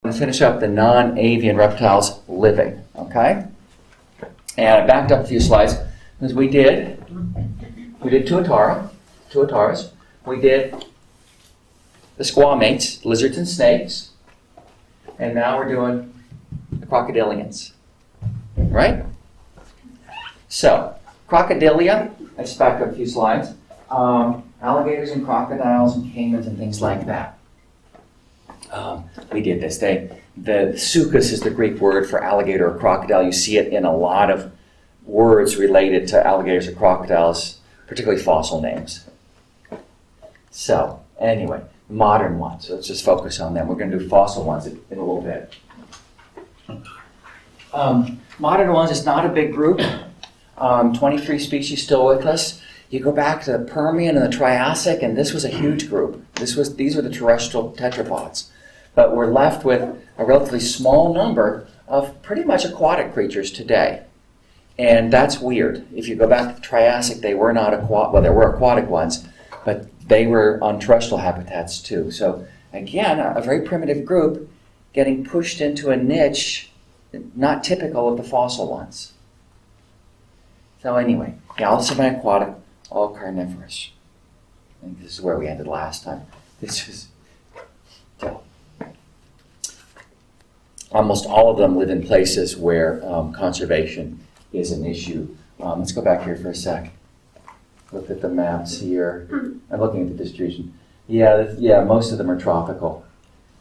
To finish up the non-avian reptiles living, okay? And I backed up a few slides because we did tuataras. We did the squamates, lizards and snakes, and now we're doing the crocodilians, right? So, crocodilia, I just backed up a few slides. Alligators and crocodiles and caimans and things like that. We did this. The sucus is the Greek word for alligator or crocodile. You see it in a lot of words related to alligators or crocodiles, particularly fossil names. So, anyway, modern ones. Let's just focus on them. We're going to do fossil ones in a little bit. Modern ones is not a big group. 23 species still with us. You go back to the Permian and the Triassic, and this was a huge group. These were the terrestrial tetrapods. But we're left with a relatively small number of pretty much aquatic creatures today. And that's weird. If you go back to the Triassic, they were not aquatic. Well, there were aquatic ones, but they were on terrestrial habitats too. So again, a very primitive group getting pushed into a niche not typical of the fossil ones. So anyway, yeah, all semi-aquatic, all carnivorous. I think this is where we ended last time. This is so. Almost all of them live in places where conservation is an issue. Let's go back here for a sec. Look at the maps here. I'm looking at the distribution. Yeah, most of them are tropical.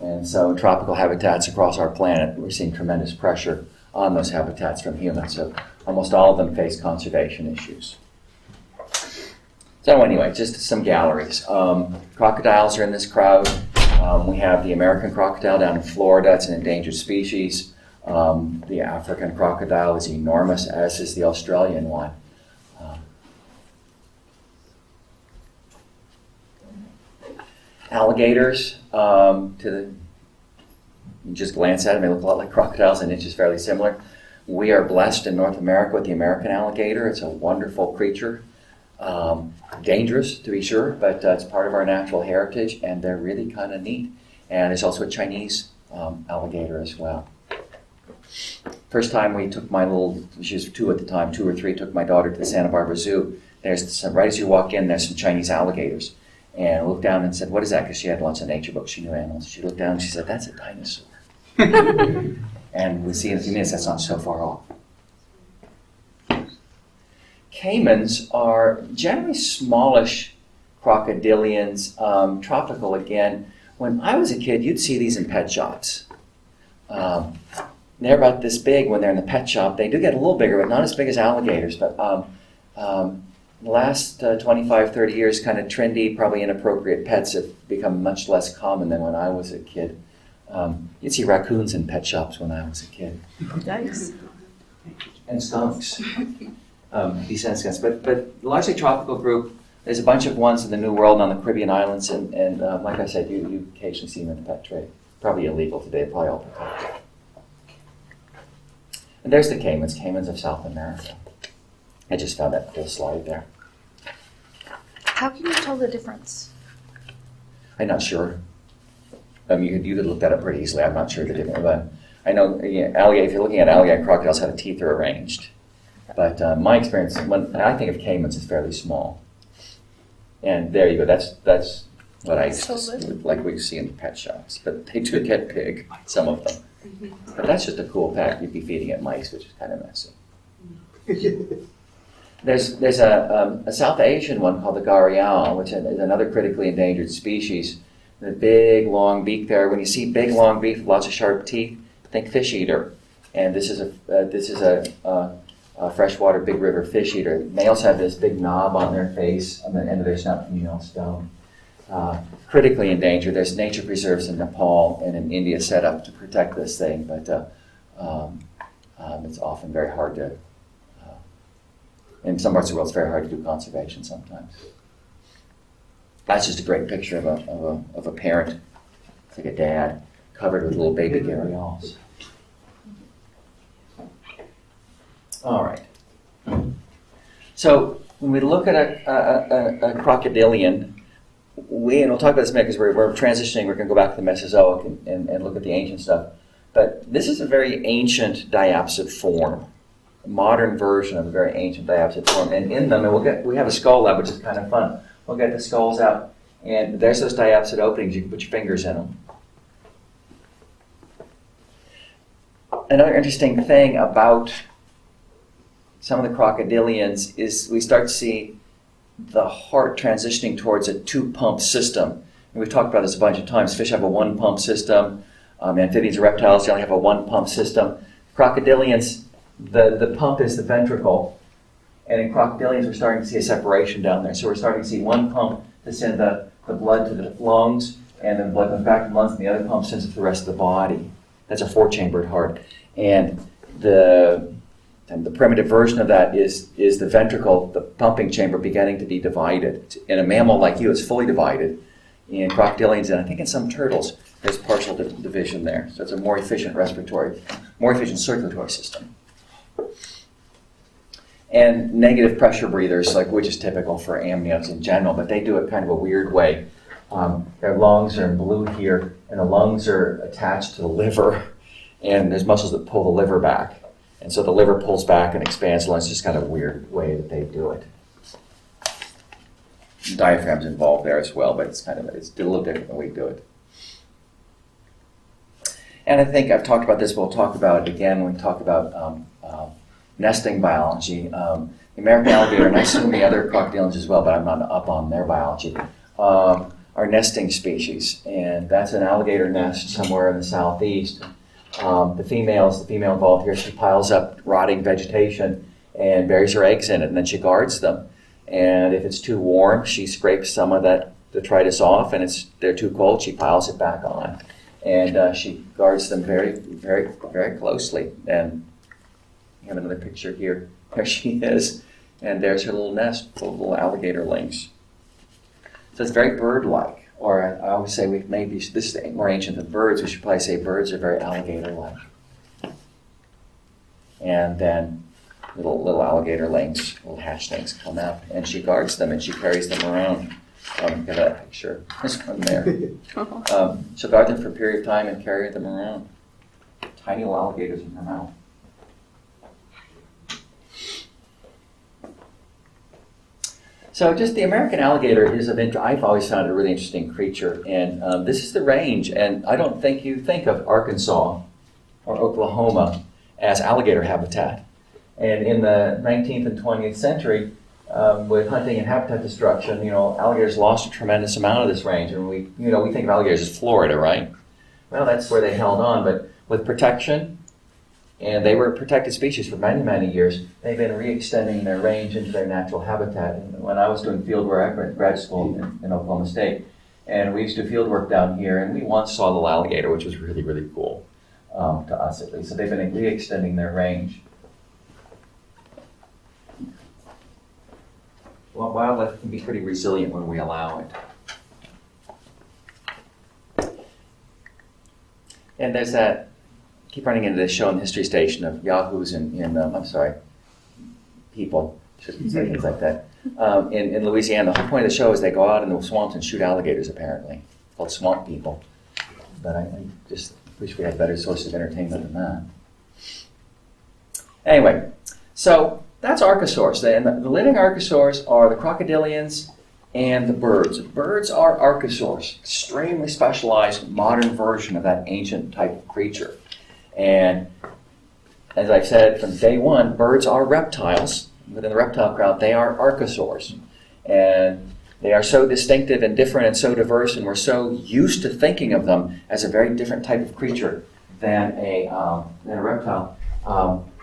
And so in tropical habitats across our planet, we're seeing tremendous pressure on those habitats from humans. So almost all of them face conservation issues. So anyway, just some galleries. Crocodiles are in this crowd. We have the American crocodile down in Florida. It's an endangered species. The African crocodile is enormous, as is the Australian one. Alligators, you just glance at them, they look a lot like crocodiles, and it's just fairly similar. We are blessed in North America with the American alligator. It's a wonderful creature. Dangerous, to be sure, but it's part of our natural heritage, and they're really kind of neat. And there's also a Chinese alligator as well. First time we took my she was 2 at the time, 2 or 3, took my daughter to the Santa Barbara Zoo. Right as you walk in, there's some Chinese alligators. And I looked down and said, "What is that?" Because she had lots of nature books. She knew animals. She looked down and she said, "That's a dinosaur." And we'll see in a few minutes, that's not so far off. Caimans are generally smallish crocodilians, tropical again. When I was a kid, you'd see these in pet shops. They're about this big when they're in the pet shop. They do get a little bigger, but not as big as alligators. But the last 25, 30 years, kind of trendy, probably inappropriate pets have become much less common than when I was a kid. You'd see raccoons in pet shops when I was a kid. Yikes. And skunks. Decent skunks. But largely tropical group. There's a bunch of ones in the New World and on the Caribbean islands, and like I said, you occasionally see them in the pet trade. Probably illegal today, probably all protected. And there's the caimans of South America. I just found that cool slide there. How can you tell the difference? I'm not sure. You could look that up pretty easily. I'm not sure the difference. But I know if you're looking at alligator, crocodiles, how the teeth are arranged. But my experience, when I think of caimans, is fairly small. And there you go. That's what I like we see in the pet shops. But they do get big, some of them. But that's just a cool pet. You'd be feeding it mice, which is kind of messy. There's a South Asian one called the gharial, which is another critically endangered species. The big, long beak there. When you see big, long beak with lots of sharp teeth, think fish eater. And this is a freshwater big river fish eater. Males have this big knob on their face, on the end of their snout, females don't. Critically endangered. There's nature preserves in Nepal and in India set up to protect this thing, but it's often very hard to, in some parts of the world, it's very hard to do conservation sometimes. That's just a great picture of a parent, it's like a dad, covered with little baby gharials. All right. So when we look at a crocodilian, and we'll talk about this in a minute because we're transitioning, we're going to go back to the Mesozoic and look at the ancient stuff. But this is a very ancient diapsid form, a modern version of a very ancient diapsid form. And in them, and we have a skull lab, which is kind of fun. We'll get the skulls out, and there's those diapsid openings. You can put your fingers in them. Another interesting thing about some of the crocodilians is we start to see the heart transitioning towards a two-pump system. And we've talked about this a bunch of times. Fish have a one-pump system. Amphibians and reptiles generally have a one-pump system. Crocodilians, the pump is the ventricle. And in crocodilians, we're starting to see a separation down there. So we're starting to see one pump to send the blood to the lungs, and then the blood comes back to the lungs, and the other pump sends it to the rest of the body. That's a four-chambered heart. And the primitive version of that is the ventricle, the pumping chamber, beginning to be divided. In a mammal like you, it's fully divided. In crocodilians, and I think in some turtles, there's partial division there. So it's a more efficient circulatory system. And negative pressure breathers, which is typical for amniotes in general, but they do it kind of a weird way. Their lungs are in blue here, and the lungs are attached to the liver, and there's muscles that pull the liver back. And so the liver pulls back and expands the lungs. It's just kind of a weird way that they do it. Diaphragm's involved there as well, but it's a little different than we do it. And I think I've talked about this, but we'll talk about it again when we talk about nesting biology. The American alligator, and I assume the other crocodilians as well, but I'm not up on their biology, are nesting species. And that's an alligator nest somewhere in the southeast. The female involved here, she piles up rotting vegetation and buries her eggs in it, and then she guards them. And if it's too warm, she scrapes some of that detritus off, and they're too cold, she piles it back on. And she guards them very, very, very closely. And you have another picture here. There she is. And there's her little nest full of little alligator lings. So it's very bird-like. Or I always say this is more ancient than birds. We should probably say birds are very alligator-like. And then little alligator lings, little hatchlings come out, and she guards them and she carries them around. Look at that picture. This one there. She'll guard them for a period of time and carry them around. Tiny little alligators in her mouth. So just the American alligator is of interest. I've always found it a really interesting creature. And this is the range. And I don't think you think of Arkansas or Oklahoma as alligator habitat. And in the 19th and 20th century, with hunting and habitat destruction, alligators lost a tremendous amount of this range. And we think of alligators as Florida, right? Well, that's where they held on. But with protection, and they were a protected species for many, many years, they've been re-extending their range into their natural habitat. And when I was doing field work, I went to grad school in Oklahoma State, and we used to do field work down here, and we once saw a little alligator, which was really, really cool, to us at least. So they've been re-extending their range. Well, wildlife can be pretty resilient when we allow it. And there's that, I keep running into this show on the History Station of yahoos people, shouldn't say things like that, in Louisiana. The whole point of the show is they go out in the swamps and shoot alligators, apparently, called swamp people. But I just wish we had better sources of entertainment than that. Anyway, so that's Archosaurs. And the living Archosaurs are the crocodilians and the birds. Birds are Archosaurs, extremely specialized modern version of that ancient type of creature. And as I've said from day one, birds are reptiles. Within the reptile crowd, they are Archosaurs. And they are so distinctive and different and so diverse, and we're so used to thinking of them as a very different type of creature than a reptile.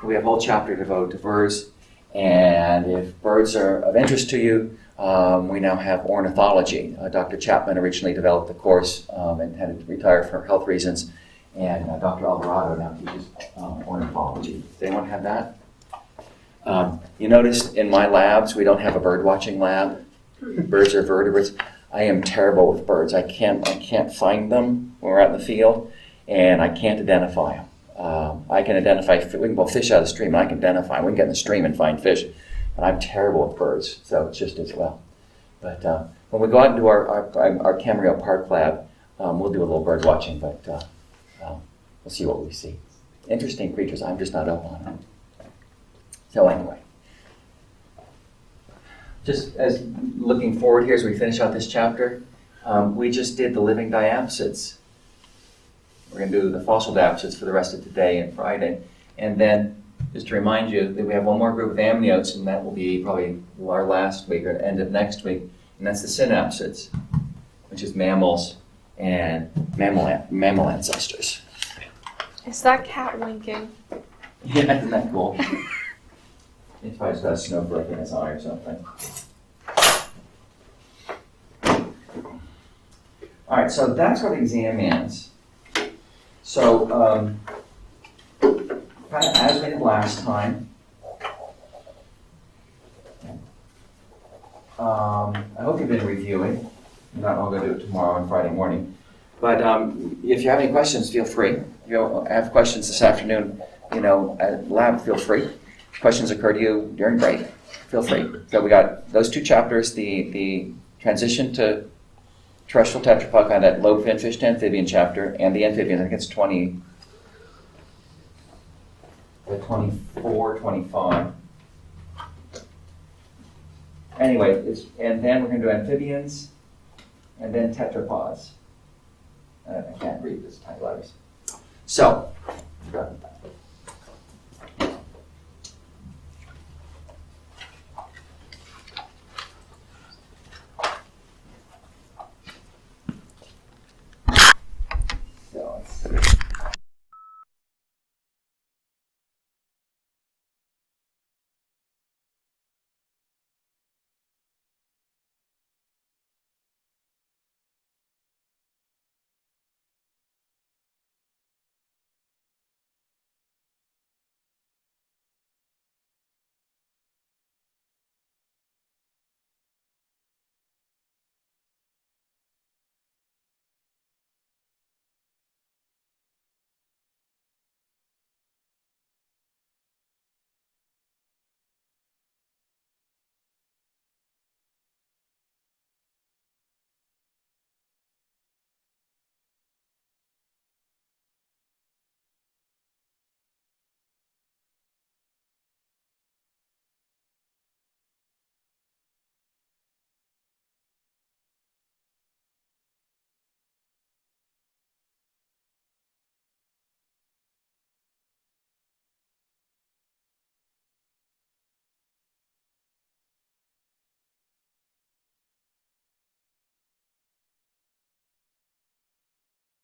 We have a whole chapter devoted to birds. And if birds are of interest to you, we now have ornithology. Dr. Chapman originally developed the course and had to retire for health reasons. And Dr. Alvarado now teaches ornithology. Does anyone have that? You notice in my labs, we don't have a bird watching lab. Birds are vertebrates. I am terrible with birds. I can't find them when we're out in the field, and I can't identify them. I can identify, we can pull fish out of the stream, and I can identify them. We can get in the stream and find fish, but I'm terrible with birds, so it's just as well. But when we go out and do our Camarillo Park lab, we'll do a little bird watching, but we'll see what we see. Interesting creatures. I'm just not up on them. So anyway, just as looking forward here as we finish out this chapter, we just did the living diapsids. We're going to do the fossil diapsids for the rest of today and Friday. And then, just to remind you that we have one more group of amniotes, and that will be probably our last week or end of next week, and that's the synapsids, which is mammals and mammal ancestors. Is that cat winking? Yeah, isn't that cool? It's probably just got a snowflake in his eye or something. All right, so that's what exam ends. So, kind of as we did last time, I hope you've been reviewing. I'm not going to do it tomorrow and Friday morning. But if you have any questions, feel free. If you have questions this afternoon, at lab, feel free. If questions occur to you during break, feel free. So we got those two chapters, the transition to terrestrial tetrapod, kind of that lobe fin fish to amphibian chapter, and the amphibians. I think it's 24, 25. Anyway, and then we're going to do amphibians, and then tetrapods. I can't read this tiny letters. So,